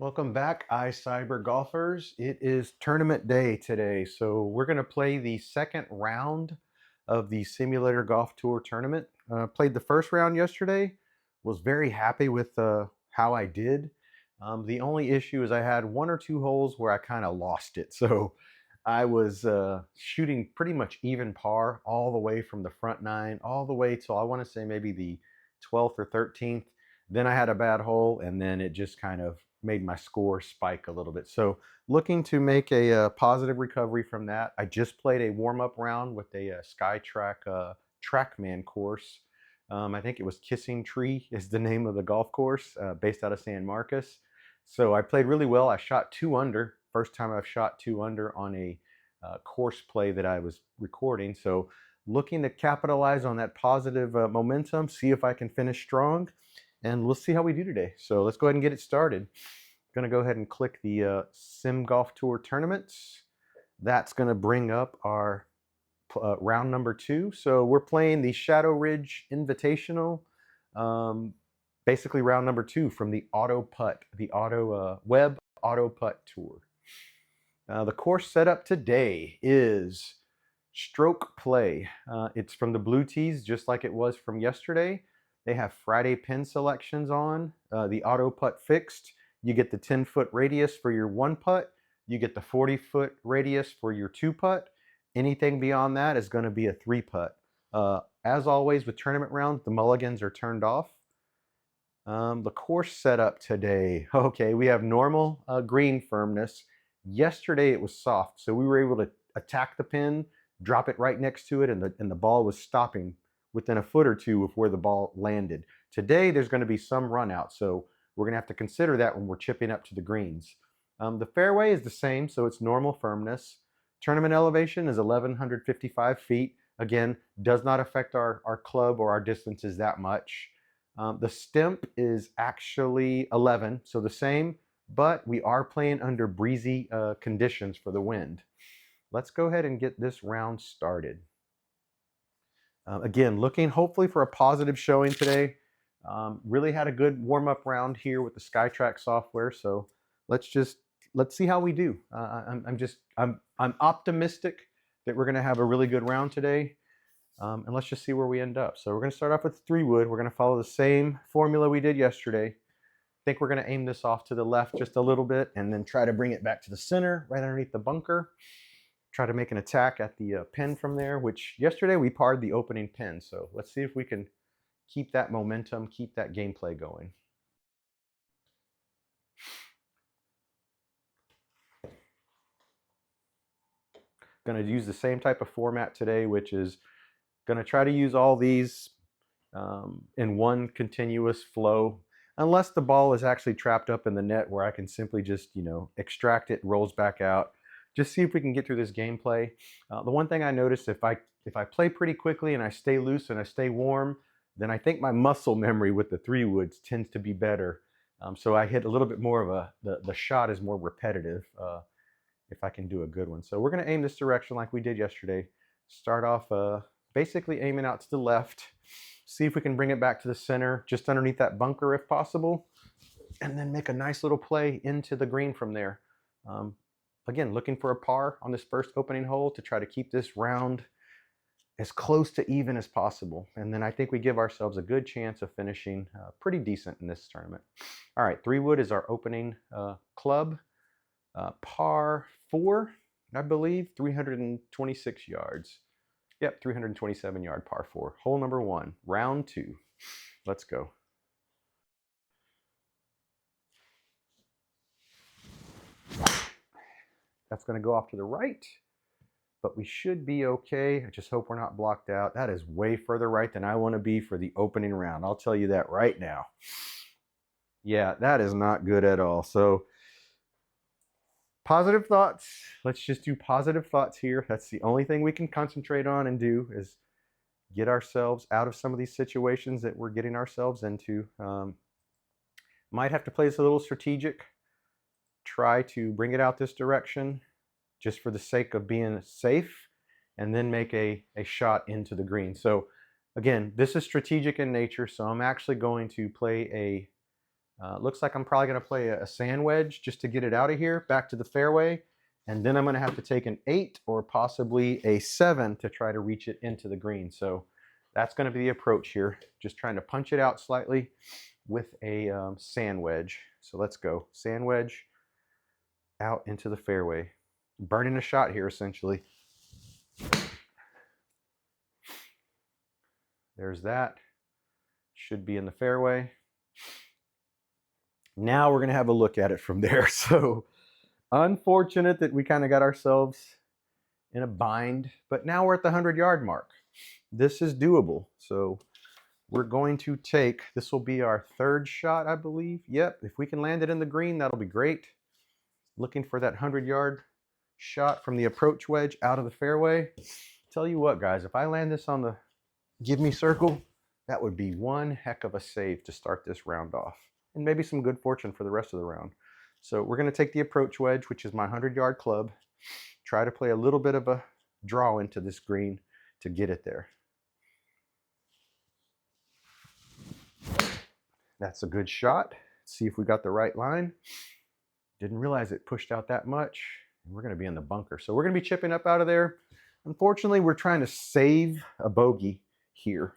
Welcome back, iCyber golfers. It is tournament day today, so we're going to play the second round of the Simulator Golf Tour tournament. Played the first round yesterday, was very happy with how I did. The only issue is I had one or two holes where I kind of lost it, so I was shooting pretty much even par all the way from the front nine, all the way till I want to say maybe the 12th or 13th. Then I had a bad hole, and then it just kind of made my score spike a little bit. So looking to make a positive recovery from that. I just played a warm-up round with a SkyTrack TrackMan course. I think it was Kissing Tree is the name of the golf course, based out of San Marcos. So I played really well. I shot 2 under. First time I've shot 2 under on a course play that I was recording. So looking to capitalize on that positive momentum, see if I can finish strong, and we'll see how we do today. So let's go ahead and get it started. I'm going to go ahead and click the Sim Golf Tour tournaments. That's going to bring up our round number 2. So we're playing the Shadow Ridge Invitational, basically round number 2 from the Auto Putt, the Web Auto Putt Tour. The course setup today is stroke play. It's from the Blue Tees, just like it was from yesterday. They have Friday pin selections on, the auto putt fixed. You get the 10-foot radius for your 1 putt. You get the 40-foot radius for your 2 putt. Anything beyond that is going to be a 3 putt. As always with tournament rounds, the mulligans are turned off. The course setup today. Okay, we have normal green firmness. Yesterday it was soft, so we were able to attack the pin, drop it right next to it, and the ball was stopping within a foot or two of where the ball landed. Today there's going to be some run out, so we're going to have to consider that when we're chipping up to the greens. The fairway is the same, so it's normal firmness. Tournament elevation is 1,155 feet. Again, does not affect our club or our distances that much. The stimp is actually 11, so the same, but we are playing under breezy conditions for the wind. Let's go ahead and get this round started. Again, looking hopefully for a positive showing today. Really had a good warm-up round here with the SkyTrack software, so let's see how we do. I'm optimistic that we're going to have a really good round today, and let's just see where we end up. So we're going to start off with 3-wood. We're going to follow the same formula we did yesterday. I think we're going to aim this off to the left just a little bit, and then try to bring it back to the center, right underneath the bunker. Try to make an attack at the pin from there, which yesterday we parred the opening pin. So let's see if we can keep that momentum, keep that gameplay going. Going to use the same type of format today, which is going to try to use all these in one continuous flow, unless the ball is actually trapped up in the net where I can simply just, extract it, rolls back out. Just see if we can get through this gameplay. The one thing I noticed, if I play pretty quickly and I stay loose and I stay warm, then I think my muscle memory with the 3-woods tends to be better. So I hit a little bit more of the shot is more repetitive if I can do a good one. So we're going to aim this direction like we did yesterday. Start off basically aiming out to the left. See if we can bring it back to the center, just underneath that bunker if possible, and then make a nice little play into the green from there. Again, looking for a par on this first opening hole to try to keep this round as close to even as possible. And then I think we give ourselves a good chance of finishing pretty decent in this tournament. All right, 3-wood is our opening club. Par 4, I believe, 326 yards. Yep, 327 yard par 4. Hole number 1, round 2. Let's go. That's going to go off to the right, but we should be okay. I just hope we're not blocked out. That is way further right than I want to be for the opening round. I'll tell you that right now. Yeah, that is not good at all. So positive thoughts. Let's just do positive thoughts here. That's the only thing we can concentrate on and do is get ourselves out of some of these situations that we're getting ourselves into. Might have to play this a little strategic. Try to bring it out this direction just for the sake of being safe, and then make a shot into the green. So again, this is strategic in nature, so I'm actually going to play Looks like I'm probably going to play a sand wedge just to get it out of here, back to the fairway. And then I'm going to have to take an 8 or possibly a 7 to try to reach it into the green. So that's going to be the approach here. Just trying to punch it out slightly with a sand wedge. So let's go. Sand wedge out into the fairway. Burning a shot here, essentially. There's that. Should be in the fairway. Now we're going to have a look at it from there. So unfortunate that we kind of got ourselves in a bind, but now we're at the 100-yard mark. This is doable. So we're going to take, this will be our 3rd shot, I believe. Yep, if we can land it in the green, that'll be great. Looking for that 100-yard shot from the approach wedge out of the fairway. Tell you what, guys, if I land this on the give me circle, that would be one heck of a save to start this round off. And maybe some good fortune for the rest of the round. So we're going to take the approach wedge, which is my 100-yard club, try to play a little bit of a draw into this green to get it there. That's a good shot. Let's see if we got the right line. Didn't realize it pushed out that much. And we're going to be in the bunker. So we're going to be chipping up out of there. Unfortunately, we're trying to save a bogey here.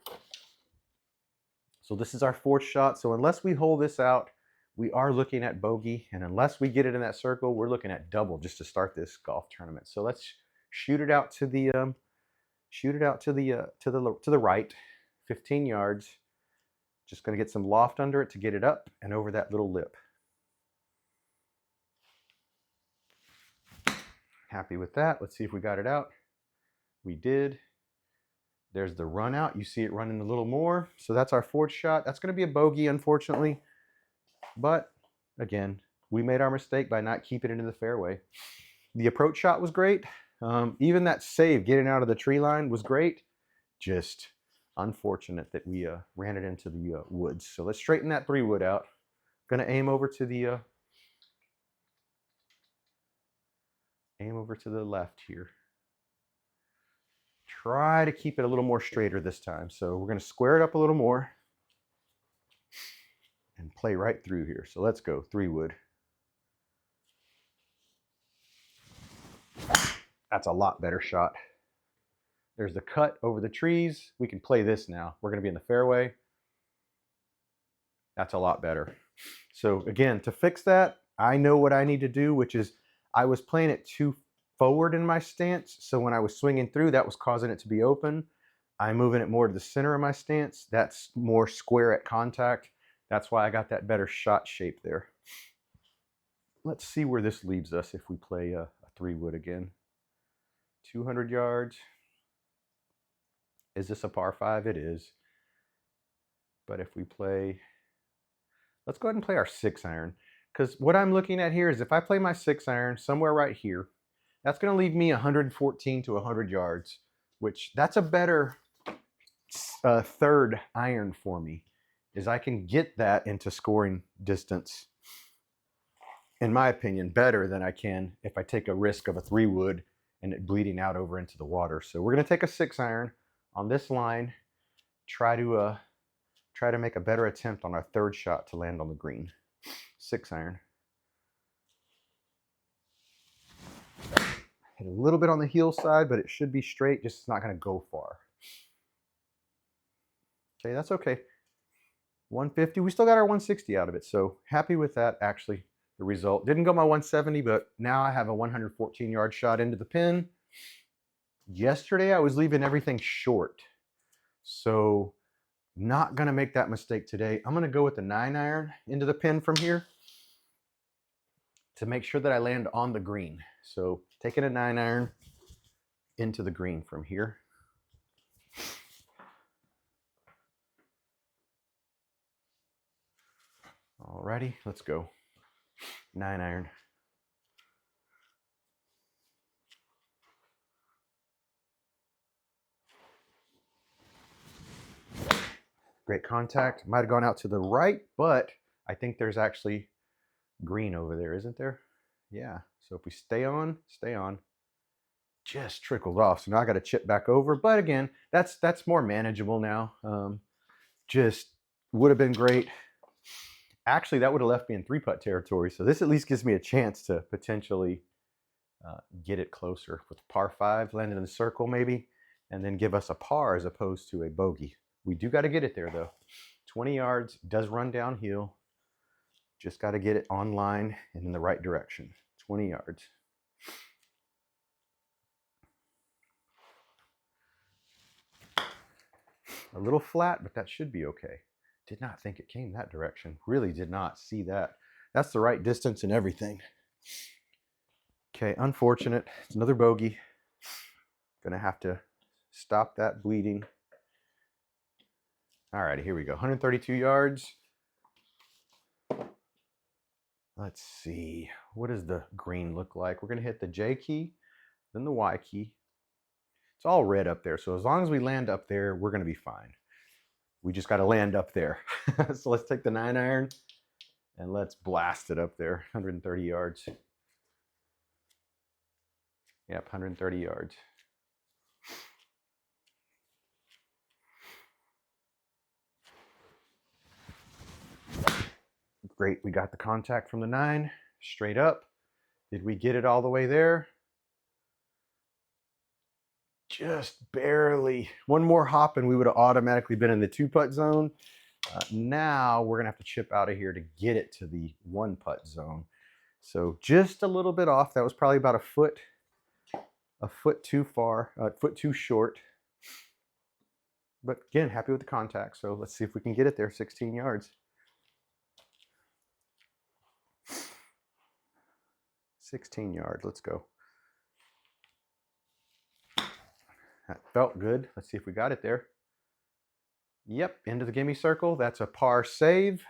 So this is our 4th shot. So unless we hold this out, we are looking at bogey. And unless we get it in that circle, we're looking at double just to start this golf tournament. So let's shoot it out to the right, 15 yards. Just going to get some loft under it to get it up and over that little lip. Happy with that. Let's see if we got it out. We did. There's the run out. You see it running a little more. So that's our 4th shot. That's going to be a bogey, unfortunately. But again, we made our mistake by not keeping it into the fairway. The approach shot was great. Even that save, getting out of the tree line, was great. Just unfortunate that we ran it into the woods. So let's straighten that 3-wood out. Going to aim over to the left here. Try to keep it a little more straighter this time. So we're going to square it up a little more and play right through here. So let's go 3-wood. That's a lot better shot. There's the cut over the trees. We can play this now. We're going to be in the fairway. That's a lot better. So again, to fix that, I know what I need to do, which is I was playing it too forward in my stance. So when I was swinging through, that was causing it to be open. I'm moving it more to the center of my stance. That's more square at contact. That's why I got that better shot shape there. Let's see where this leaves us if we play a 3-wood again. 200 yards. Is this a par 5? It is. But if we play, let's go ahead and play our 6-iron. Because what I'm looking at here is if I play my 6-iron somewhere right here, that's going to leave me 114 to 100 yards, which that's a better 3rd iron for me, is I can get that into scoring distance, in my opinion, better than I can if I take a risk of a 3-wood and it bleeding out over into the water. So we're going to take a 6-iron on this line, try to make a better attempt on our 3rd shot to land on the green. 6-iron. Hit a little bit on the heel side, but it should be straight, just it's not going to go far. Okay, that's okay. 150, we still got our 160 out of it, so happy with that, actually, the result. Didn't go my 170, but now I have a 114-yard shot into the pin. Yesterday, I was leaving everything short, so not going to make that mistake today. I'm going to go with the 9-iron into the pin from here to make sure that I land on the green. So taking a 9-iron into the green from here. Alrighty, let's go. 9-iron. Great contact. Might have gone out to the right, but I think there's actually green over there, isn't there? Yeah. So if we stay on, just trickled off. So now I got to chip back over. But again, that's more manageable now. Just would have been great Actually, that would have left me in 3-putt territory. So this at least gives me a chance to potentially get it closer with par 5, land in the circle maybe, and then give us a par as opposed to a bogey. We do got to get it there though. 20 yards, does run downhill. Just got to get it on line and in the right direction. 20 yards. A little flat, but that should be okay. Did not think it came that direction. Really did not see that. That's the right distance and everything. Okay, unfortunate. It's another bogey. Gonna have to stop that bleeding. All righty, here we go. 132 yards. Let's see. What does the green look like? We're gonna hit the J key, then the Y key. It's all red up there, so as long as we land up there, we're gonna be fine. We just gotta land up there. So let's take the 9-iron and let's blast it up there. 130 yards. Yep, 130 yards. Great, we got the contact from the 9, straight up. Did we get it all the way there? Just barely. One more hop and we would have automatically been in the 2-putt zone. Now we're gonna have to chip out of here to get it to the 1-putt zone. So just a little bit off. That was probably about a foot too far, a foot too short. But again, happy with the contact. So let's see if we can get it there, 16 yards. 16 yards, let's go. That felt good. Let's see if we got it there. Yep, into the gimme circle. That's a par save.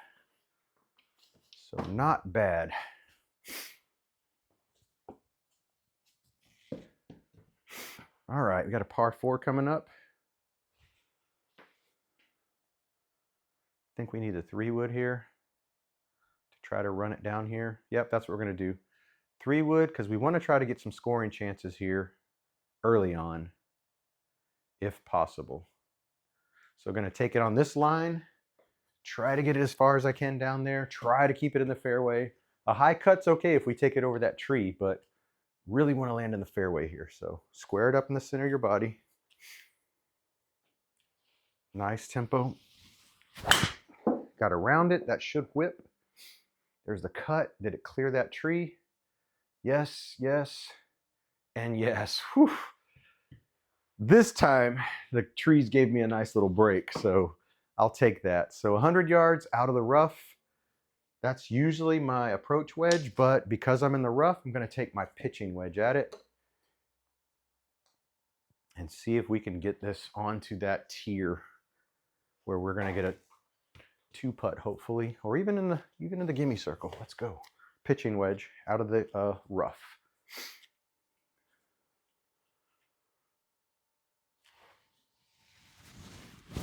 So not bad. All right, we got a par 4 coming up. I think we need a 3-wood here to try to run it down here. Yep, that's what we're gonna do. 3-wood, because we want to try to get some scoring chances here early on, if possible. So I'm going to take it on this line, try to get it as far as I can down there, try to keep it in the fairway. A high cut's okay if we take it over that tree, but really want to land in the fairway here. So square it up in the center of your body. Nice tempo. Got around it. That should whip. There's the cut. Did it clear that tree? Yes, yes, and yes. Whew. This time, the trees gave me a nice little break, so I'll take that. So 100 yards out of the rough. That's usually my approach wedge, but because I'm in the rough, I'm going to take my pitching wedge at it and see if we can get this onto that tier where we're going to get a 2-putt, hopefully, or even in the gimme circle. Let's go. Pitching wedge out of the rough.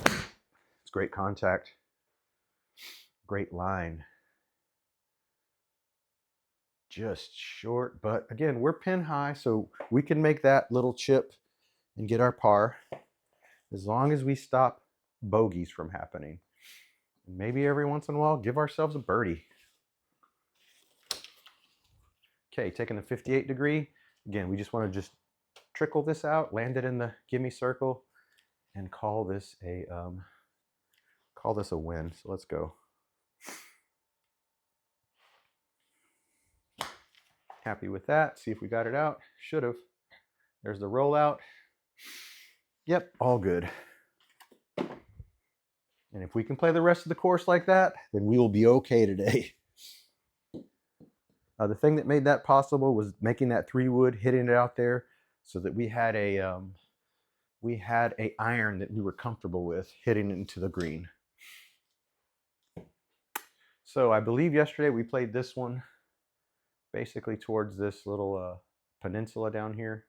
It's great contact, great line. Just short, but again, we're pin high, so we can make that little chip and get our par as long as we stop bogeys from happening. And maybe every once in a while, give ourselves a birdie. Okay, taking the 58 degree. Again, we just want to just trickle this out, land it in the gimme circle, and call this a win. So let's go. Happy with that. See if we got it out. Should have. There's the rollout. Yep, all good. And if we can play the rest of the course like that, then we will be okay today. The thing that made that possible was making that 3-wood, hitting it out there, so that we had a iron that we were comfortable with hitting into the green. So I believe yesterday we played this one basically towards this little peninsula down here.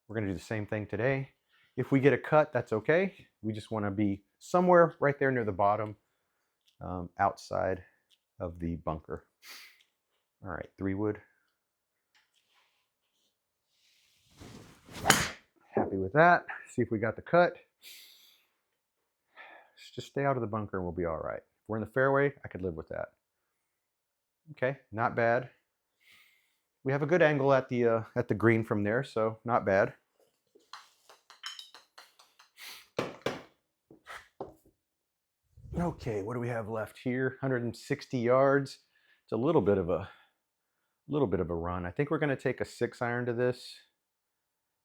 We're going to do the same thing today. If we get a cut, that's okay. We just want to be somewhere right there near the bottom, outside of the bunker. All right, 3-wood. Happy with that. See if we got the cut. Just stay out of the bunker and we'll be all right. If we're in the fairway, I could live with that. Okay, not bad. We have a good angle at the green from there, so not bad. Okay, what do we have left here? 160 yards. It's a little bit of a run. I think we're going to take a 6-iron to this.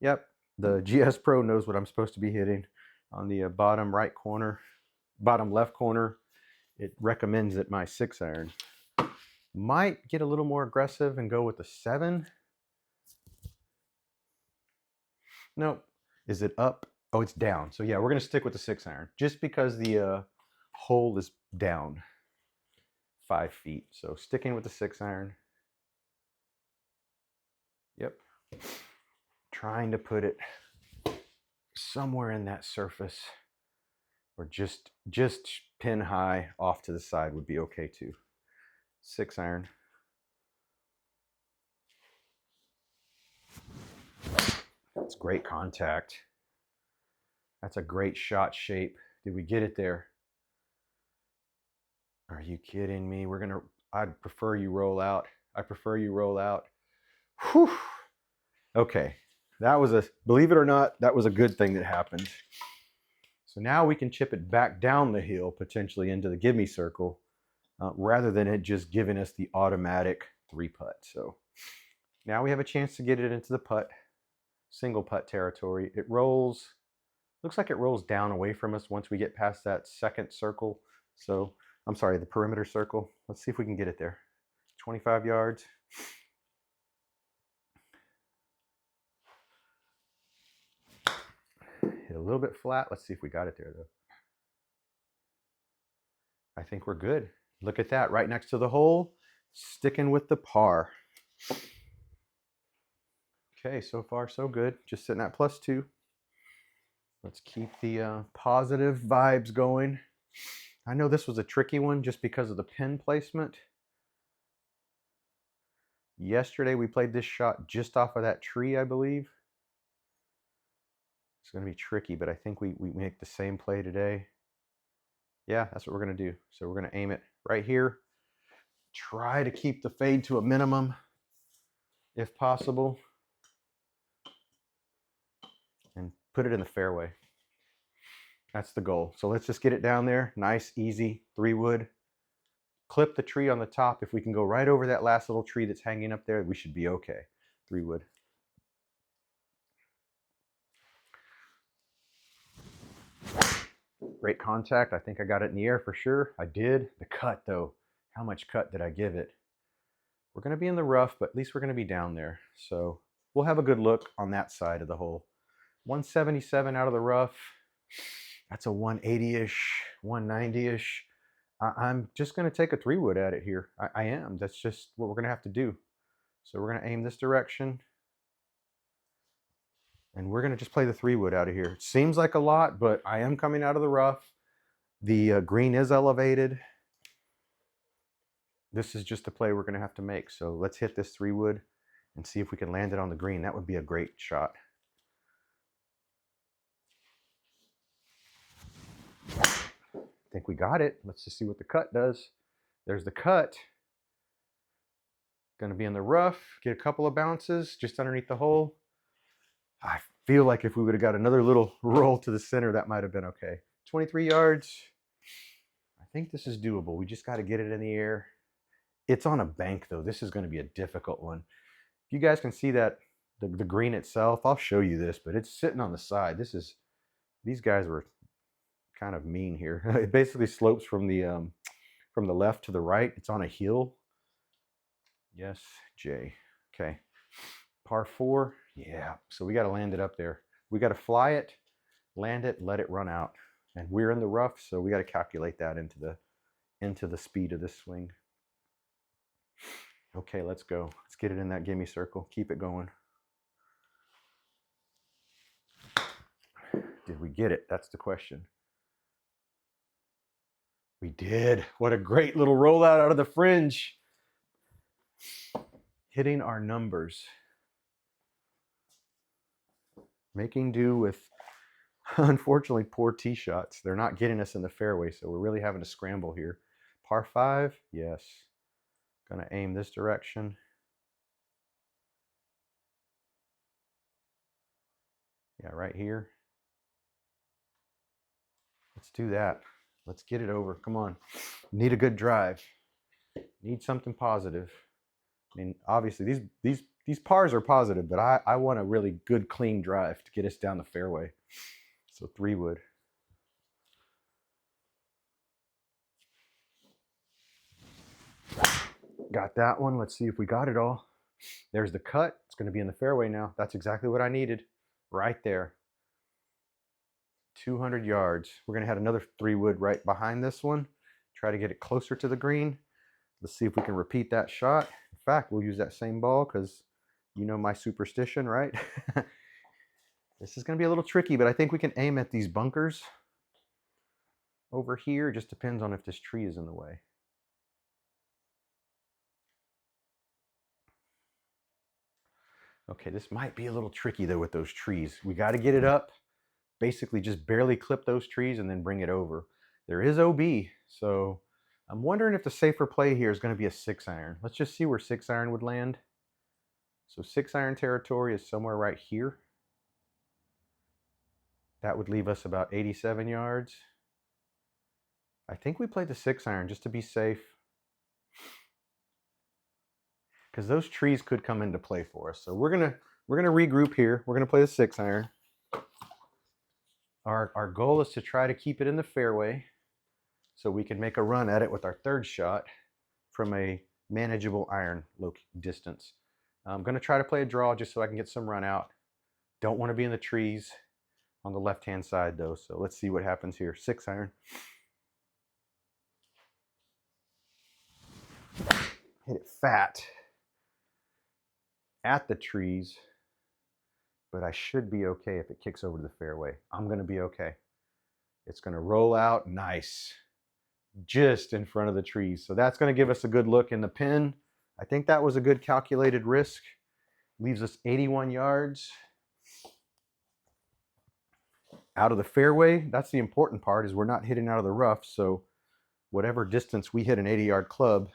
Yep, the GS Pro knows what I'm supposed to be hitting. On the bottom right corner, bottom left corner, it recommends that my 6-iron. Might get a little more aggressive and go with the 7. Nope. Is it up? Oh, it's down. So yeah, we're going to stick with the 6-iron just because the hole is down 5 feet. So sticking with the 6-iron. Yep. Trying to put it somewhere in that surface, or just pin high off to the side would be okay too. 6-iron. That's great contact. That's a great shot shape. Did we get it there? Are you kidding me? I'd prefer you roll out. I prefer you roll out. Whew. Okay. That was believe it or not, that was a good thing that happened. So now we can chip it back down the hill, potentially into the gimme circle, rather than it just giving us the automatic 3-putt. So now we have a chance to get it into the putt, single putt territory. It rolls, looks like it rolls down away from us once we get past that second circle. So, I'm sorry, the perimeter circle. Let's see if we can get it there. 25 yards. Hit a little bit flat. Let's see if we got it there though. I think we're good. Look at that, right next to the hole, sticking with the par. Okay, so far so good. Just sitting at +2. Let's keep the positive vibes going. I know this was a tricky one just because of the pin placement. Yesterday we played this shot just off of that tree, I believe. It's going to be tricky, but I think we make the same play today. Yeah, that's what we're going to do. So we're going to aim it right here. Try to keep the fade to a minimum if possible. And put it in the fairway. That's the goal. So let's just get it down there. Nice, easy, 3-wood. Clip the tree on the top. If we can go right over that last little tree that's hanging up there, we should be okay. 3-wood. Great contact. I think I got it in the air for sure. I did. The cut though. How much cut did I give it? We're going to be in the rough, but at least we're going to be down there. So we'll have a good look on that side of the hole. 177 out of the rough. That's a 180-ish, 190-ish. I'm just going to take a 3-wood at it here. I am. That's just what we're going to have to do. So we're going to aim this direction. And we're going to just play the 3-wood out of here. It seems like a lot, but I am coming out of the rough. The green is elevated. This is just a play we're going to have to make. So let's hit this 3-wood and see if we can land it on the green. That would be a great shot. I think we got it. Let's just see what the cut does. There's the cut. Going to be in the rough. Get a couple of bounces just underneath the hole. I feel like if we would have got another little roll to the center, that might have been okay. 23 yards. I think this is doable. We just got to get it in the air. It's on a bank though. This is going to be a difficult one. If you guys can see that, the green itself, I'll show you this, but it's sitting on the side. These guys were kind of mean here. It basically slopes from the left to the right. It's on a hill. Yes, Jay. Okay. Par 4. Yeah. So we got to land it up there. We got to fly it, land it, let it run out. And we're in the rough, so we got to calculate that into the speed of this swing. Okay, let's go. Let's get it in that gimme circle. Keep it going. Did we get it? That's the question. We did. What a great little rollout out of the fringe. Hitting our numbers. Making do with, unfortunately, poor tee shots. They're not getting us in the fairway, so we're really having to scramble here. Par 5, yes. Gonna aim this direction. Yeah, right here. Let's do that. Let's get it over. Come on. Need a good drive. Need something positive. I mean, obviously these pars are positive, but I want a really good clean drive to get us down the fairway. So 3 wood. Got that one. Let's see if we got it all. There's the cut. It's going to be in the fairway now. That's exactly what I needed. Right there. 200 yards. We're going to have another 3 wood right behind this one. Try to get it closer to the green. Let's see if we can repeat that shot. In fact, we'll use that same ball because you know my superstition, right? This is going to be a little tricky, but I think we can aim at these bunkers over here. It just depends on if this tree is in the way. Okay, this might be a little tricky though with those trees. We got to get it up, basically just barely clip those trees and then bring it over. There is OB, so I'm wondering if the safer play here is going to be a 6-iron. Let's just see where 6-iron would land. So 6-iron territory is somewhere right here. That would leave us about 87 yards. I think we played the 6-iron just to be safe, because those trees could come into play for us. So we're gonna regroup here. We're gonna play the 6-iron. Our goal is to try to keep it in the fairway so we can make a run at it with our 3rd shot from a manageable iron distance. I'm gonna try to play a draw just so I can get some run out. Don't want to be in the trees on the left-hand side though. So let's see what happens here. 6-iron. Hit it fat at the trees, but I should be okay if it kicks over to the fairway. I'm going to be okay. It's going to roll out nice, just in front of the trees. So that's going to give us a good look in the pin. I think that was a good calculated risk. Leaves us 81 yards out of the fairway. That's the important part, is we're not hitting out of the rough. So whatever distance we hit an 80-yard club,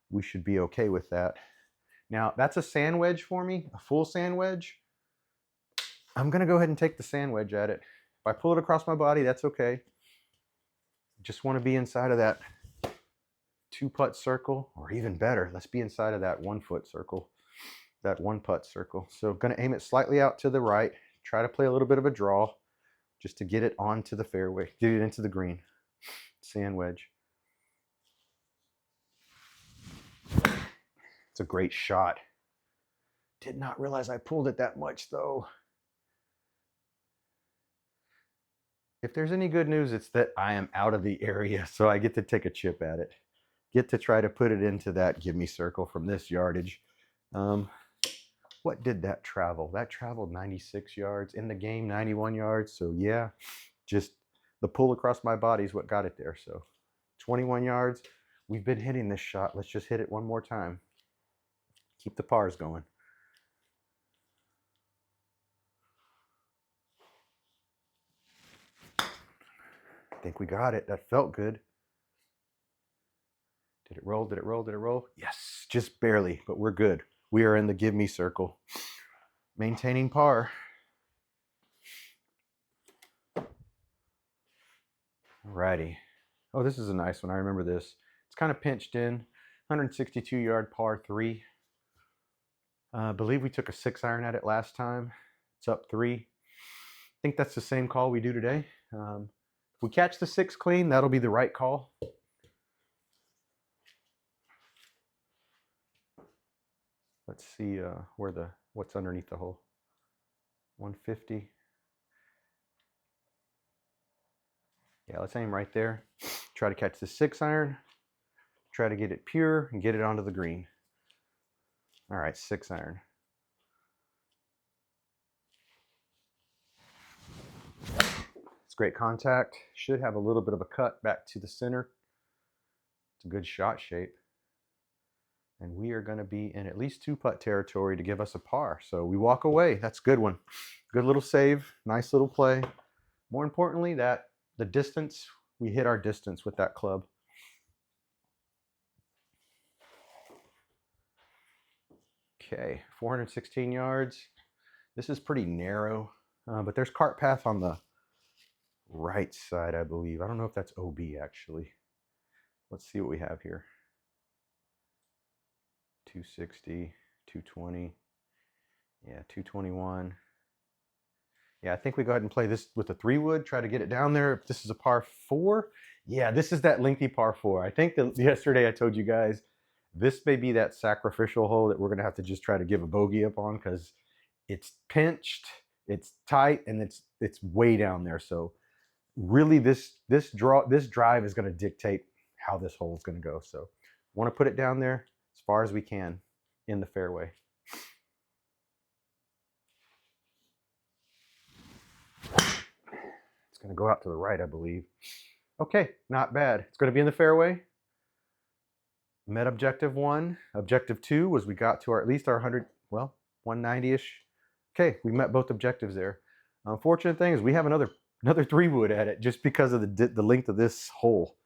we should be okay with that. Now, that's a sand wedge for me, a full sand wedge. I'm going to go ahead and take the sand wedge at it. If I pull it across my body, that's okay. Just want to be inside of that 2-putt circle, or even better, let's be inside of that 1-foot circle, that 1-putt circle. So I'm going to aim it slightly out to the right, try to play a little bit of a draw just to get it onto the fairway, get it into the green. Sand wedge. It's a great shot. Did not realize I pulled it that much though. If there's any good news, it's that I am out of the area, so I get to take a chip at it. Get to try to put it into that give me circle from this yardage. What did that travel? That traveled 96 yards. In the game, 91 yards. So yeah, just the pull across my body is what got it there. So 21 yards. We've been hitting this shot. Let's just hit it one more time. Keep the pars going. I think we got it. That felt good. Did it roll? Did it roll? Did it roll? Yes, just barely, but we're good. We are in the give me circle. Maintaining par. Alrighty. Oh, this is a nice one. I remember this. It's kind of pinched in. 162-yard par 3. I believe we took a 6-iron at it last time. It's up 3. I think that's the same call we do today. If we catch the 6 clean, that'll be the right call. Let's see what's underneath the hole. 150. Yeah, let's aim right there. Try to catch the 6-iron. Try to get it pure and get it onto the green. All right, 6-iron. It's great contact. Should have a little bit of a cut back to the center. It's a good shot shape. And we are going to be in at least 2-putt territory to give us a par. So we walk away. That's a good one. Good little save. Nice little play. More importantly, that the distance, we hit our distance with that club. Okay, 416 yards. This is pretty narrow, but there's cart path on the right side, I believe. I don't know if that's OB actually. Let's see what we have here. 260, 220. Yeah, 221. Yeah, I think we go ahead and play this with a 3-wood, try to get it down there. If this is a par 4, yeah, this is that lengthy par 4. I think that yesterday I told you guys this may be that sacrificial hole that we're going to have to just try to give a bogey up on because it's pinched, it's tight, and it's way down there. So really this drive is going to dictate how this hole is going to go. So want to put it down there as far as we can in the fairway. It's going to go out to the right, I believe. Okay, not bad. It's going to be in the fairway. Met objective 1. Objective 2 was we got to at least our 100, well, 190-ish. Okay, we met both objectives there. Unfortunate thing is we have another 3-wood at it just because of the length of this hole.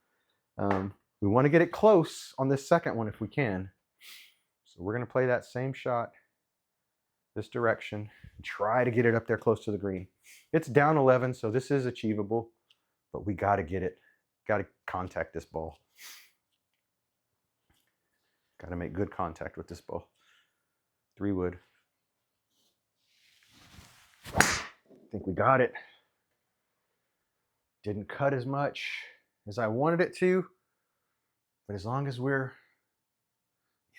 We want to get it close on this second one if we can. So we're going to play that same shot this direction and try to get it up there close to the green. It's down 11, so this is achievable, but we got to get it. Got to contact this ball. Got to make good contact with this ball. 3-wood. I think we got it. Didn't cut as much as I wanted it to, but as long as we're,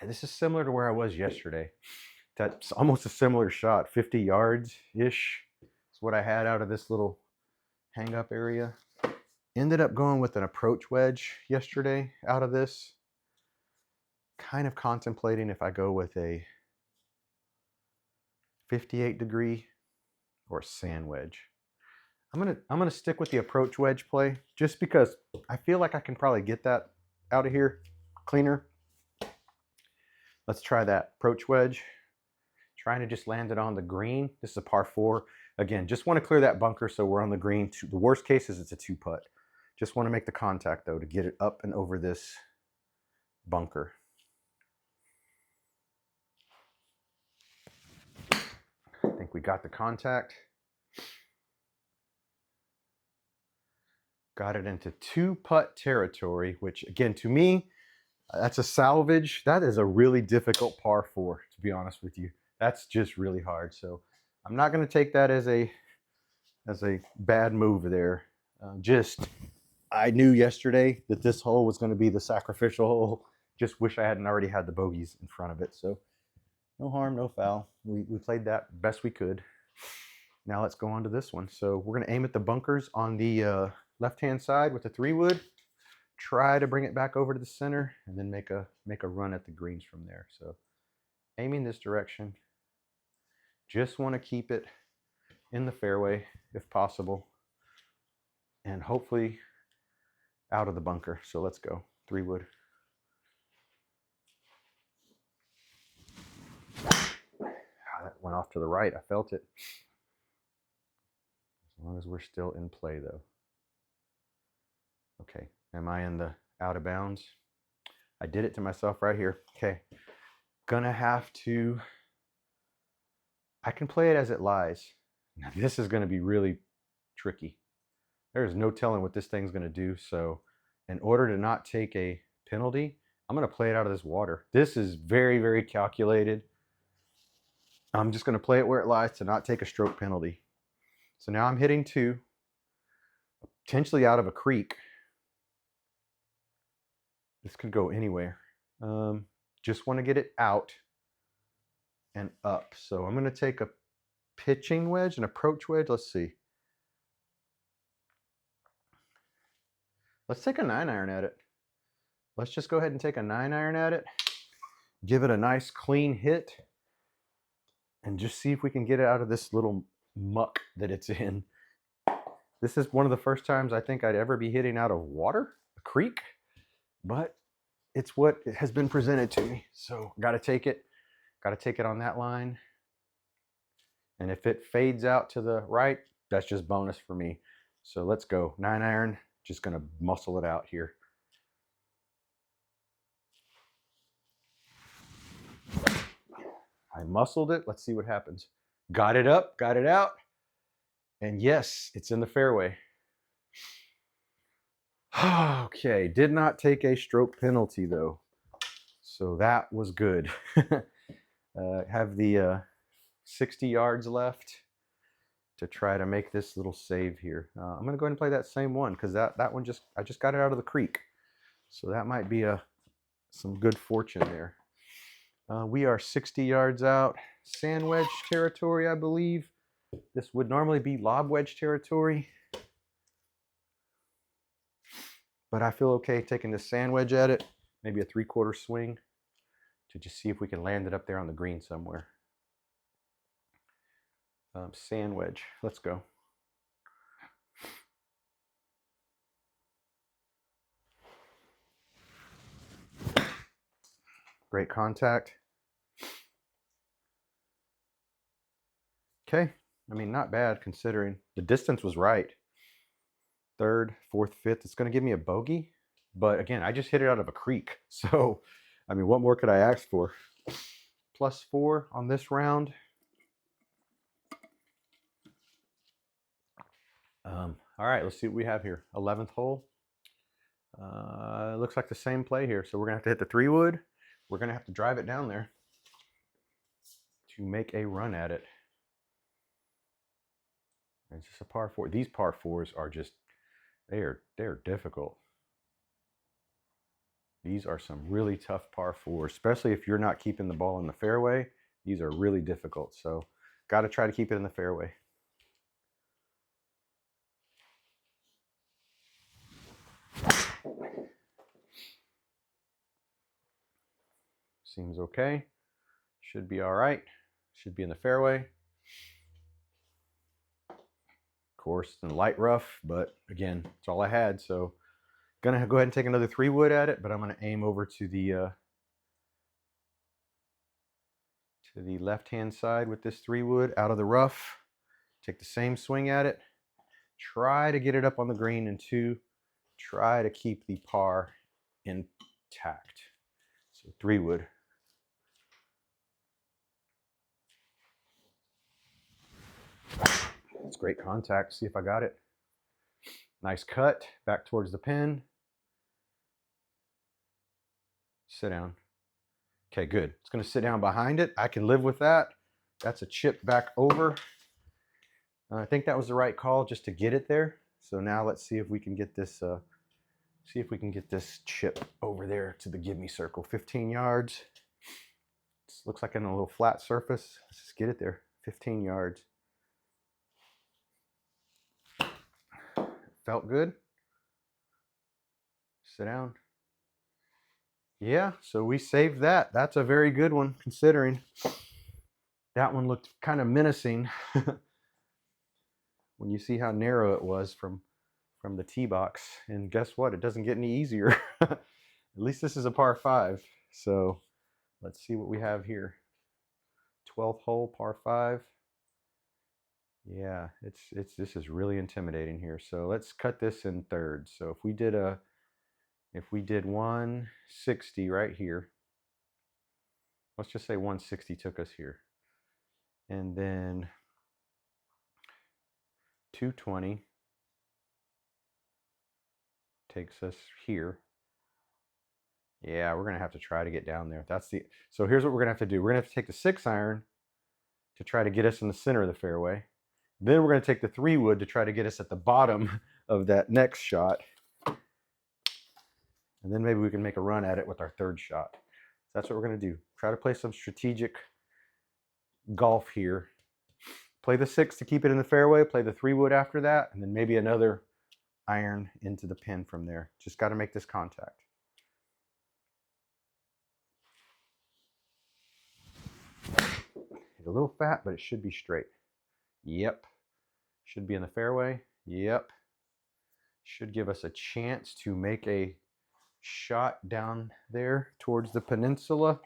yeah, this is similar to where I was yesterday. That's almost a similar shot, 50 yards-ish. That's what I had out of this little hang-up area. Ended up going with an approach wedge yesterday out of this. Kind of contemplating if I go with a 58-degree or sand wedge. I'm gonna stick with the approach wedge play just because I feel like I can probably get that out of here cleaner. Let's try that approach wedge. Trying to just land it on the green. This is a par 4. Again, just want to clear that bunker so we're on the green. The worst case is it's a 2-putt. Just want to make the contact though to get it up and over this bunker. I think we got the contact. Got it into 2-putt territory, which again, to me, that's a salvage. That is a really difficult par 4, to be honest with you. That's just really hard. So I'm not going to take that as a bad move there. I knew yesterday that this hole was going to be the sacrificial hole. Just wish I hadn't already had the bogeys in front of it. So no harm, no foul. We played that best we could. Now let's go on to this one. So we're going to aim at the bunkers on the left-hand side with the 3-wood. Try to bring it back over to the center and then make a run at the greens from there. So aiming this direction. Just want to keep it in the fairway if possible. And hopefully out of the bunker. So let's go. 3-wood. That went off to the right. I felt it. As long as we're still in play though. Okay, am I in the out of bounds? I did it to myself right here. Okay, gonna have to, I can play it as it lies. Now this is gonna be really tricky. There's no telling what this thing's gonna do. So in order to not take a penalty, I'm gonna play it out of this water. This is very, very calculated. I'm just gonna play it where it lies to not take a stroke penalty. So now I'm hitting 2, potentially out of a creek. This could go anywhere. Just want to get it out and up. So I'm going to take a pitching wedge, an approach wedge. Let's see. Let's take a 9-iron at it. Let's just go ahead and take a 9-iron at it. Give it a nice clean hit. And just see if we can get it out of this little muck that it's in. This is one of the first times I think I'd ever be hitting out of water, a creek. But it's what has been presented to me. So got to take it on that line. And if it fades out to the right, that's just bonus for me. So let's go. 9-iron, just going to muscle it out here. I muscled it. Let's see what happens. Got it up, got it out. And yes, it's in the fairway. Okay, did not take a stroke penalty though. So that was good. Have the 60 yards left to try to make this little save here. I'm gonna go ahead and play that same one because that one I just got it out of the creek. So that might be some good fortune there. We are 60 yards out, sand wedge territory, I believe. This would normally be lob wedge territory, but I feel okay taking the sand wedge at it, maybe a 3/4 swing to just see if we can land it up there on the green somewhere. Sand wedge, let's go. Great contact. Okay, I mean, not bad considering the distance was right. Third, fourth, fifth, it's gonna give me a bogey. But again, I just hit it out of a creek. So, I mean, what more could I ask for? +4 on this round. All right, let's see what we have here. 11th hole. Looks like the same play here. So we're gonna have to hit the 3-wood. We're gonna have to drive it down there to make a run at it. It's just a par 4. These par 4s are just, they're difficult. These are some really tough par 4s, especially if you're not keeping the ball in the fairway. These are really difficult. So got to try to keep it in the fairway. Seems okay. Should be all right. Should be in the fairway. Of course, in light rough, but again, it's all I had. So gonna go ahead and take another 3-wood at it, but I'm gonna aim over to the left-hand side with this 3-wood out of the rough. Take the same swing at it. Try to get it up on the green, and 2, try to keep the par intact. So 3-wood. That's great contact. See if I got it. Nice cut back towards the pin. Sit down. Okay, good. It's going to sit down behind it. I can live with that. That's a chip back over. I think that was the right call just to get it there. So now let's see if we can get this chip over there to the give me circle. 15 yards. This looks like on a little flat surface. Let's just get it there. 15 yards. Felt good. Sit down. Yeah, so we saved that. That's a very good one considering that one looked kind of menacing when you see how narrow it was from the tee box. And guess what? It doesn't get any easier. At least this is a par 5. So let's see what we have here. 12th hole, par 5. Yeah, this is really intimidating here. So let's cut this in thirds. So if we did 160 right here, let's just say 160 took us here, and then 220 takes us here. Yeah, we're gonna have to try to get down there. So here's what we're gonna have to do. We're gonna have to take the 6-iron to try to get us in the center of the fairway. Then we're going to take the 3-wood to try to get us at the bottom of that next shot. And then maybe we can make a run at it with our 3rd shot. So that's what we're going to do. Try to play some strategic golf here. Play the 6 to keep it in the fairway. Play the 3-wood after that. And then maybe another iron into the pin from there. Just got to make this contact. It's a little fat, but it should be straight. Yep. Should be in the fairway. Yep. Should give us a chance to make a shot down there towards the peninsula.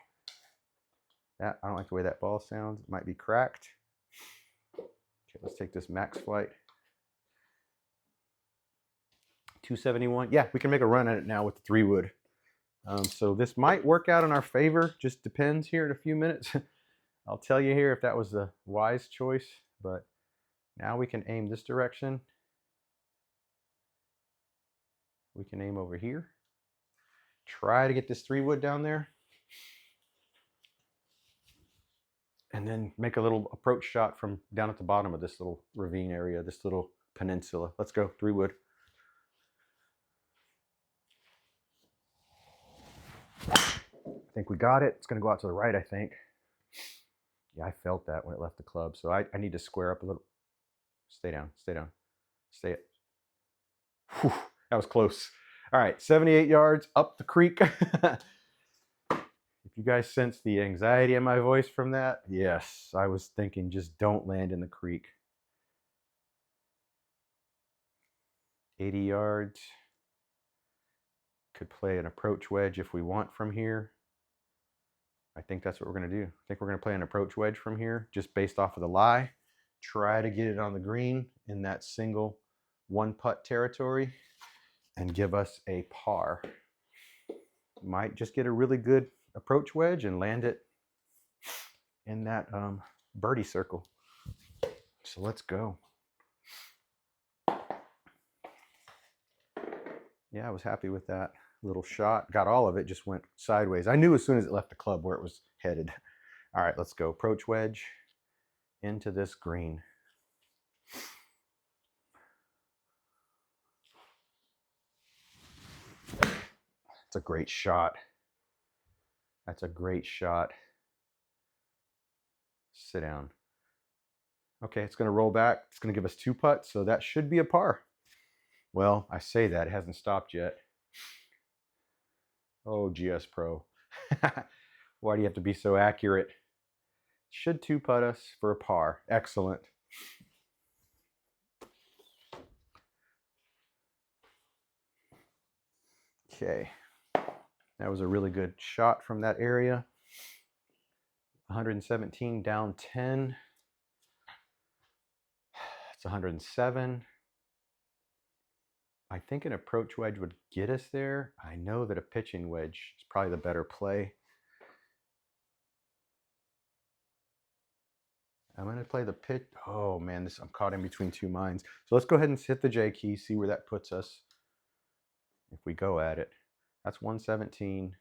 I don't like the way that ball sounds. It might be cracked. Okay, let's take this max flight. 271. Yeah, we can make a run at it now with the 3-wood. So this might work out in our favor. Just depends here in a few minutes. I'll tell you here if that was the wise choice, but now we can aim this direction. We can aim over here. Try to get this 3-wood down there. And then make a little approach shot from down at the bottom of this little ravine area, this little peninsula. Let's go, 3-wood. I think we got it. It's going to go out to the right, I think. Yeah, I felt that when it left the club. So I need to square up a little. Stay down, stay down. Stay it. Whew, that was close. All right, 78 yards up the creek. If you guys sense the anxiety in my voice from that, yes, I was thinking just don't land in the creek. 80 yards. Could play an approach wedge if we want from here. I think that's what we're going to do. I think we're going to play an approach wedge from here, just based off of the lie. Try to get it on the green in that single 1-putt territory and give us a par. Might just get a really good approach wedge and land it in that birdie circle. So let's go. Yeah, I was happy with that little shot. Got all of it, just went sideways. I knew as soon as it left the club where it was headed. All right, let's go. Approach wedge into this green. That's a great shot. That's a great shot. Sit down. Okay, it's going to roll back. It's going to give us 2 putts, so that should be a par. Well, I say that. It hasn't stopped yet. Oh, GS Pro. Why do you have to be so accurate? Should 2-putt us for a par. Excellent. Okay. That was a really good shot from that area. 117 down 10. It's 107. I think an approach wedge would get us there. I know that a pitching wedge is probably the better play. I'm going to play the pitch. Oh man, I'm caught in between 2 minds. So let's go ahead and hit the J key, see where that puts us if we go at it. That's 117.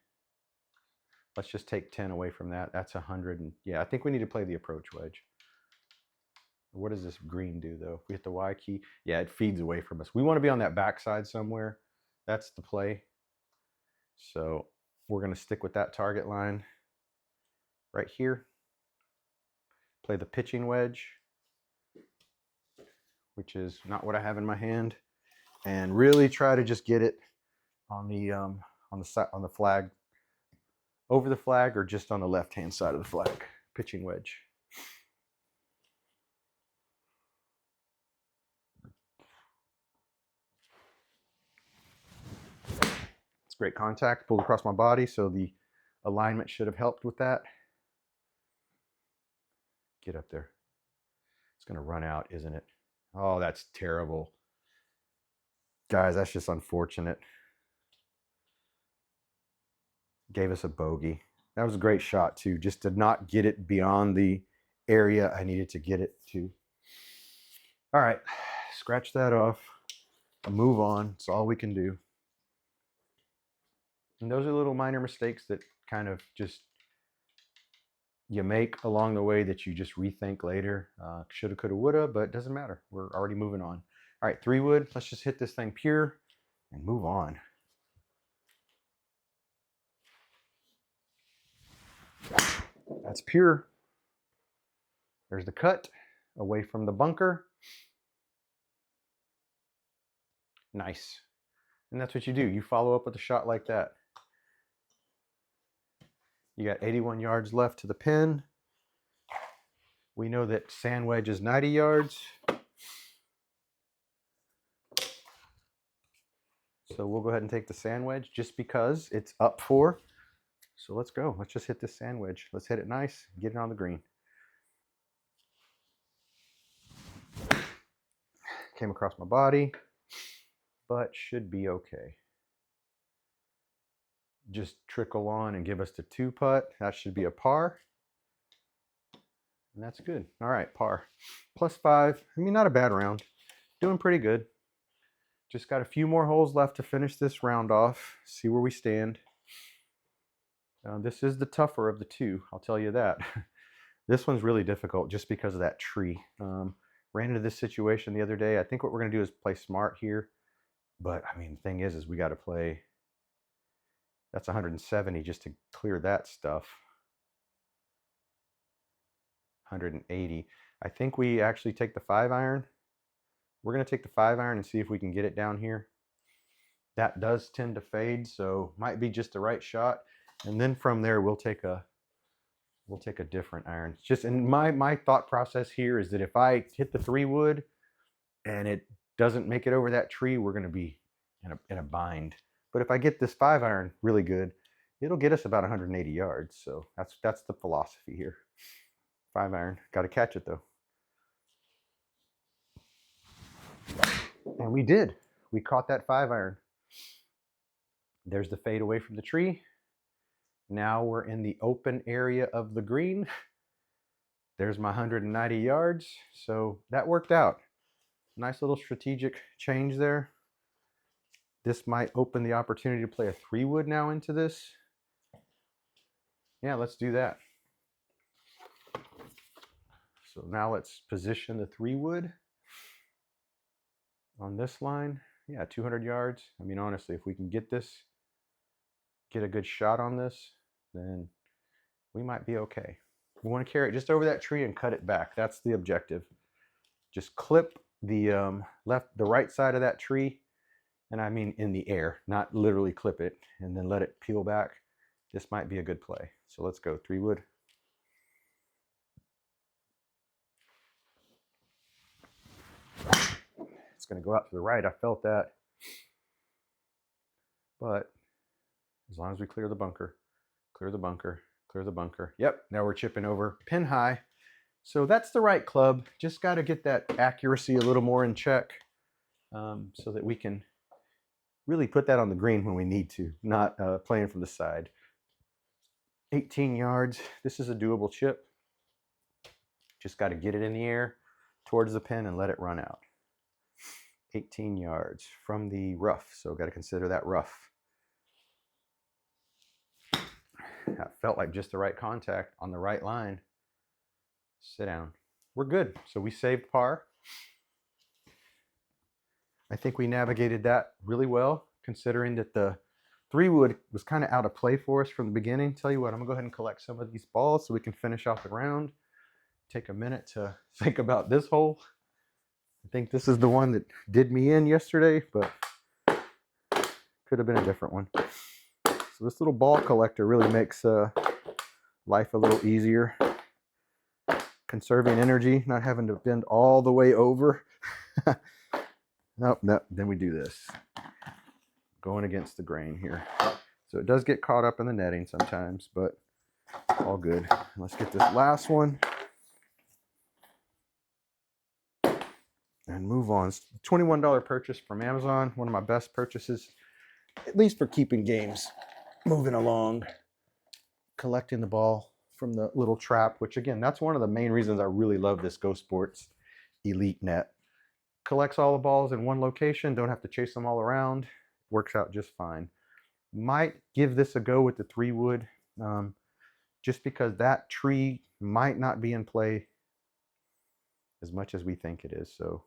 Let's just take 10 away from that. That's 100. And yeah, I think we need to play the approach wedge. What does this green do though? If we hit the Y key, yeah, it feeds away from us. We want to be on that backside somewhere. That's the play. So we're going to stick with that target line right here. Play the pitching wedge, which is not what I have in my hand, and really try to just get it on the flag, over the flag, or just on the left-hand side of the flag. Pitching wedge. It's great contact, pulled across my body, so the alignment should have helped with that. Get up there. It's going to run out, isn't it? Oh, that's terrible. Guys, that's just unfortunate. Gave us a bogey. That was a great shot too, just to not get it beyond the area I needed to get it to. All right, scratch that off. Move on. It's all we can do. And those are little minor mistakes that kind of just you make along the way that you just rethink later. Shoulda, coulda, woulda, but it doesn't matter. We're already moving on. All right, 3-wood. Let's just hit this thing pure and move on. That's pure. There's the cut away from the bunker. Nice. And that's what you do. You follow up with a shot like that. You got 81 yards left to the pin. We know that sand wedge is 90 yards. So we'll go ahead and take the sand wedge just because it's up 4. So let's go. Let's just hit this sand wedge. Let's hit it nice. Get it on the green. Came across my body, but should be okay. Just trickle on and give us the 2-putt. That should be a par. And that's good. All right, par. +5. I mean, not a bad round. Doing pretty good. Just got a few more holes left to finish this round off. See where we stand. This is the tougher of the two, I'll tell you that. This one's really difficult just because of that tree. Ran into this situation the other day. I think what we're going to do is play smart here. But, I mean, the thing is we got to play... That's 170 just to clear that stuff. 180. I think we actually take the 5-iron. We're going to take the 5-iron and see if we can get it down here. That does tend to fade, so might be just the right shot. And then from there, we'll take a different iron. Just in my thought process here is that if I hit the 3-wood and it doesn't make it over that tree, we're going to be in a bind. But if I get this 5-iron really good, it'll get us about 180 yards. So that's the philosophy here. 5-iron. Got to catch it though. And we did. We caught that 5-iron. There's the fade away from the tree. Now we're in the open area of the green. There's my 190 yards. So that worked out. Nice little strategic change there. This might open the opportunity to play a 3-wood now into this. Yeah, let's do that. So now let's position the 3-wood on this line. Yeah, 200 yards. I mean, honestly, if we can get a good shot on this, then we might be okay. We want to carry it just over that tree and cut it back. That's the objective. Just clip the right side of that tree, and I mean in the air, not literally clip it, and then let it peel back. This might be a good play. So let's go 3-wood. It's going to go out to the right. I felt that. But as long as we clear the bunker, clear the bunker, clear the bunker. Yep, now we're chipping over pin high. So that's the right club. Just got to get that accuracy a little more in check so that we can really put that on the green when we need to, not playing from the side. 18 yards. This is a doable chip. Just got to get it in the air towards the pin and let it run out. 18 yards from the rough, so got to consider that rough. That felt like just the right contact on the right line. Sit down. We're good. So we saved par. I think we navigated that really well, considering that the 3-wood was kind of out of play for us from the beginning. Tell you what, I'm going to go ahead and collect some of these balls so we can finish off the round. Take a minute to think about this hole. I think this is the one that did me in yesterday, but could have been a different one. So this little ball collector really makes life a little easier. Conserving energy, not having to bend all the way over. Nope, then we do this. Going against the grain here. So it does get caught up in the netting sometimes, but all good. Let's get this last one. And move on. It's a $21 purchase from Amazon. One of my best purchases, at least for keeping games moving along. Collecting the ball from the little trap, which again, that's one of the main reasons I really love this Go Sports Elite net. Collects all the balls in one location, don't have to chase them all around. Works out just fine. Might give this a go with the 3-wood, just because that tree might not be in play as much as we think it is. So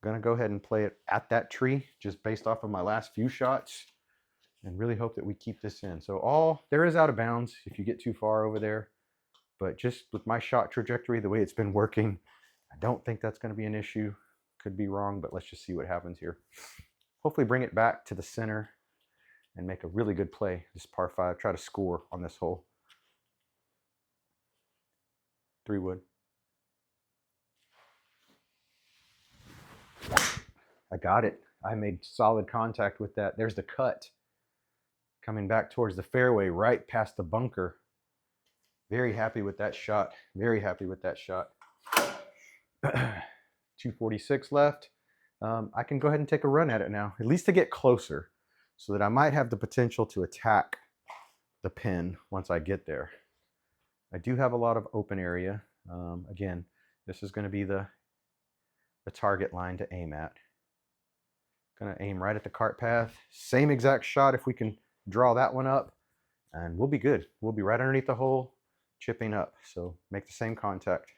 I'm gonna go ahead and play it at that tree, just based off of my last few shots, and really hope that we keep this in. So there is out of bounds if you get too far over there, but just with my shot trajectory, the way it's been working, I don't think that's going to be an issue. Could be wrong, but let's just see what happens here. Hopefully bring it back to the center and make a really good play. This par 5, try to score on this hole. 3-wood. I got it. I made solid contact with that. There's the cut. Coming back towards the fairway, right past the bunker. Very happy with that shot. Very happy with that shot. 246 left. I can go ahead and take a run at it now, at least to get closer, so that I might have the potential to attack the pin once I get there. I do have a lot of open area. Again, this is going to be the target line to aim at. Going to aim right at the cart path. Same exact shot if we can draw that one up, and we'll be good. We'll be right underneath the hole, chipping up. So make the same contact.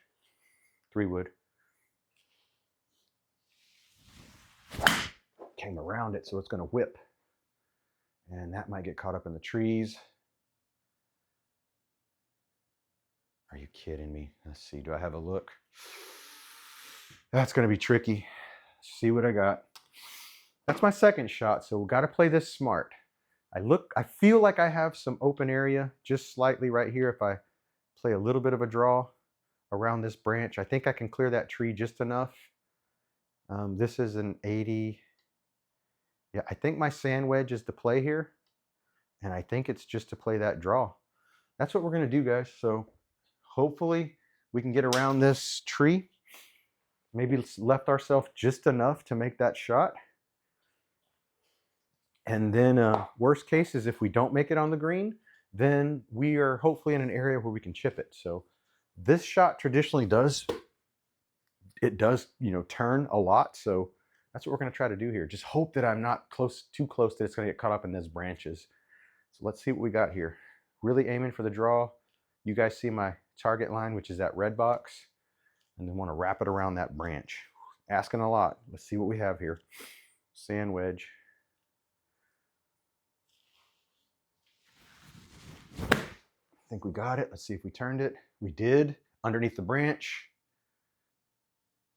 3-wood. Came around it, so it's going to whip. And that might get caught up in the trees. Are you kidding me? Let's see, do I have a look? That's going to be tricky. Let's see what I got. That's my second shot, so we've got to play this smart. I feel like I have some open area just slightly right here. If I play a little bit of a draw around this branch, I think I can clear that tree just enough. This is an 80. Yeah, I think my sand wedge is to play here, and I think it's just to play that draw. That's what we're going to do, guys. So hopefully we can get around this tree. Maybe left ourselves just enough to make that shot. And then worst case is if we don't make it on the green, then we are hopefully in an area where we can chip it. So this shot traditionally does, turn a lot. So that's what we're going to try to do here. Just hope that I'm not too close that it's going to get caught up in those branches. So let's see what we got here. Really aiming for the draw. You guys see my target line, which is that red box. And then want to wrap it around that branch. Asking a lot. Let's see what we have here. Sand wedge. I think we got it. Let's see if we turned it. We did. Underneath the branch.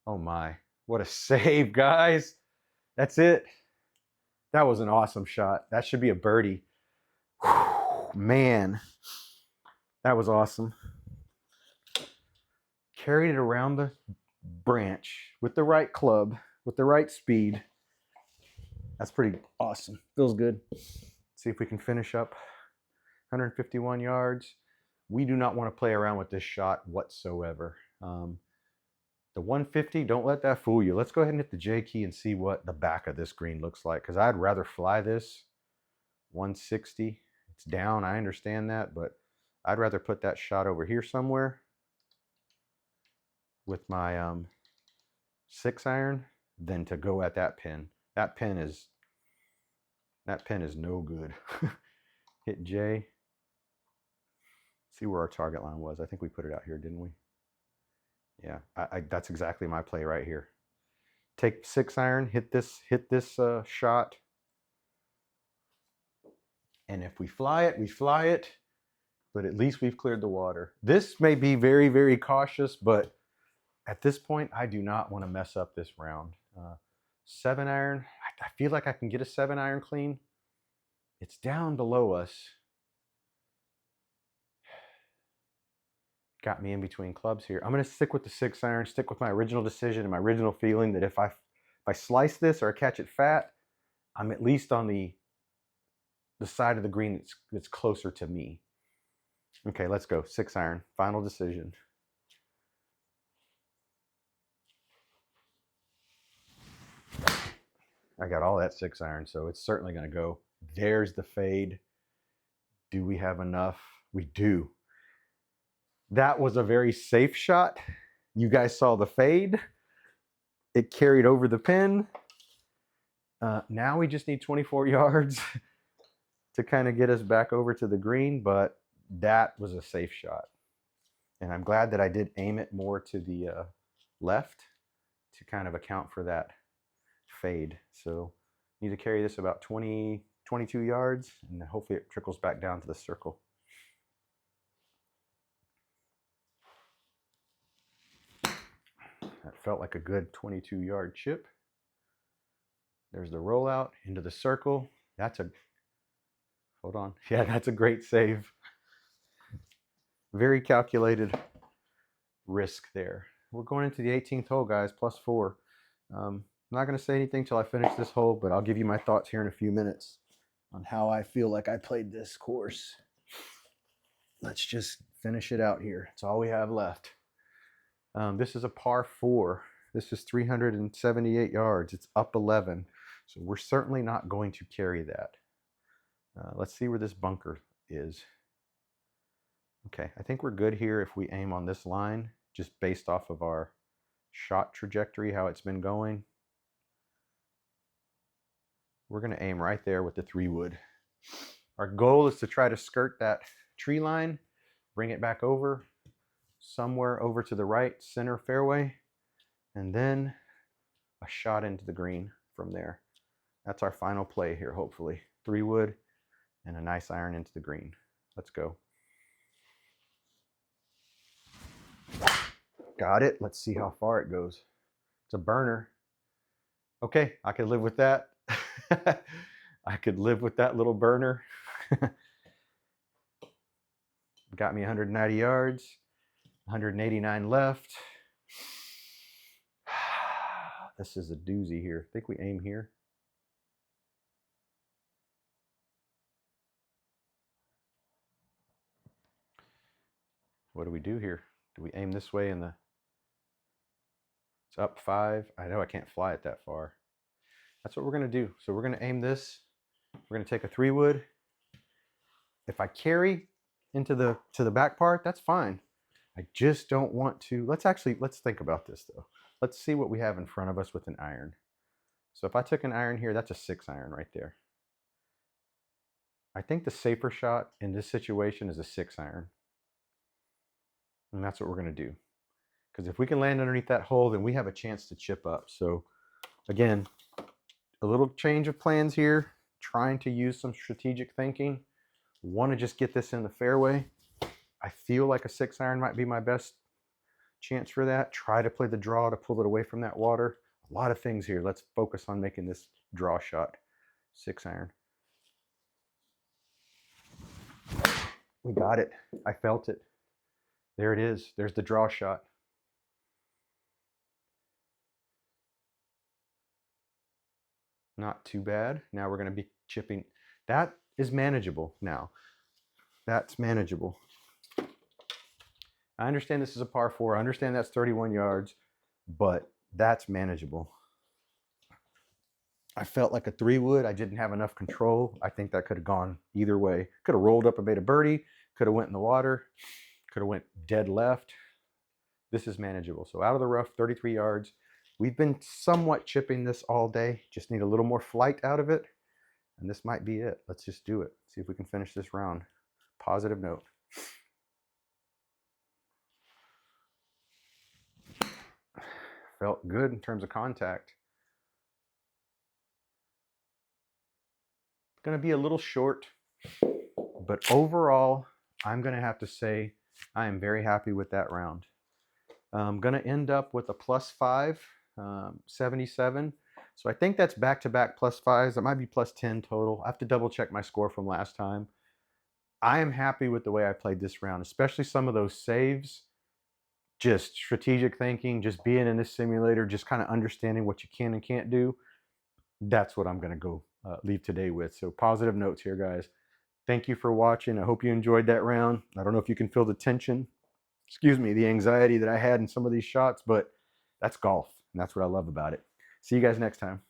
Oh my. What a save, guys. That's it. That was an awesome shot. That should be a birdie. Whew, man. That was awesome. Carried it around the branch with the right club, with the right speed. That's pretty awesome. Feels good. Let's see if we can finish up. 151 yards. We do not want to play around with this shot whatsoever. The 150, don't let that fool you. Let's go ahead and hit the J key and see what the back of this green looks like, because I'd rather fly this 160. It's down, I understand that, but I'd rather put that shot over here somewhere with my 6-iron than to go at that pin. That pin is no good. Hit J. See where our target line was. I think we put it out here, didn't we? Yeah, that's exactly my play right here. Take 6-iron, hit this shot. And if we fly it, we fly it. But at least we've cleared the water. This may be very, very cautious, but at this point, I do not want to mess up this round. 7-iron, I feel like I can get a 7-iron clean. It's down below us. Got me in between clubs here. I'm going to stick with the 6-iron, stick with my original decision and my original feeling that if I slice this or I catch it fat, I'm at least on the side of the green that's closer to me. Okay, let's go. 6-iron, final decision. I got all that 6-iron, so it's certainly going to go. There's the fade. Do we have enough? We do. That was a very safe shot. You guys saw the fade. It carried over the pin. Now we just need 24 yards to kind of get us back over to the green, but that was a safe shot. And I'm glad that I did aim it more to the left to kind of account for that fade. So need to carry this about 22 yards, and hopefully it trickles back down to the circle. That felt like a good 22-yard chip. There's the rollout into the circle. Hold on. Yeah, that's a great save. Very calculated risk there. We're going into the 18th hole, guys, +4. I'm not going to say anything till I finish this hole, but I'll give you my thoughts here in a few minutes on how I feel like I played this course. Let's just finish it out here. That's all we have left. This is a par 4. This is 378 yards. It's up 11. So we're certainly not going to carry that. Let's see where this bunker is. Okay, I think we're good here if we aim on this line, just based off of our shot trajectory, how it's been going. We're going to aim right there with the 3-wood. Our goal is to try to skirt that tree line, bring it back over, somewhere over to the right, center fairway, and then a shot into the green from there. That's our final play here, hopefully. 3-wood and a nice iron into the green. Let's go. Got it. Let's see how far it goes. It's a burner. Okay, I could live with that. I could live with that little burner. Got me 190 yards, 189 left. This is a doozy here. I think we aim here. What do we do here? Do we aim this way in the... It's up 5. I know I can't fly it that far. That's what we're going to do. So we're going to aim this. We're going to take a 3-wood. If I carry into the back part, that's fine. I just don't want to... Let's think about this though. Let's see what we have in front of us with an iron. So if I took an iron here, that's a 6-iron right there. I think the safer shot in this situation is a 6-iron. And that's what we're going to do. Because if we can land underneath that hole, then we have a chance to chip up. So again, a little change of plans here, trying to use some strategic thinking. Want to just get this in the fairway. I feel like a 6-iron might be my best chance for that. Try to play the draw to pull it away from that water. A lot of things here. Let's focus on making this draw shot. 6-iron. We got it. I felt it. There it is. There's the draw shot. Not too bad. Now we're going to be chipping. That is manageable now. That's manageable. I understand this is a par 4. I understand that's 31 yards, but that's manageable. I felt like a 3-wood. I didn't have enough control. I think that could have gone either way. Could have rolled up and made a birdie. Could have went in the water. Could have went dead left. This is manageable. So out of the rough, 33 yards. We've been somewhat chipping this all day. Just need a little more flight out of it. And this might be it. Let's just do it. See if we can finish this round. Positive note. Felt good in terms of contact. It's going to be a little short, but overall, I'm going to have to say I am very happy with that round. I'm going to end up with a +5, 77. So I think that's back-to-back +5s. That might be +10 total. I have to double check my score from last time. I am happy with the way I played this round, especially some of those saves. Just strategic thinking, just being in this simulator, just kind of understanding what you can and can't do. That's what I'm going to go leave today with. So positive notes here, guys. Thank you for watching. I hope you enjoyed that round. I don't know if you can feel the tension, the anxiety that I had in some of these shots, but that's golf, and that's what I love about it. See you guys next time.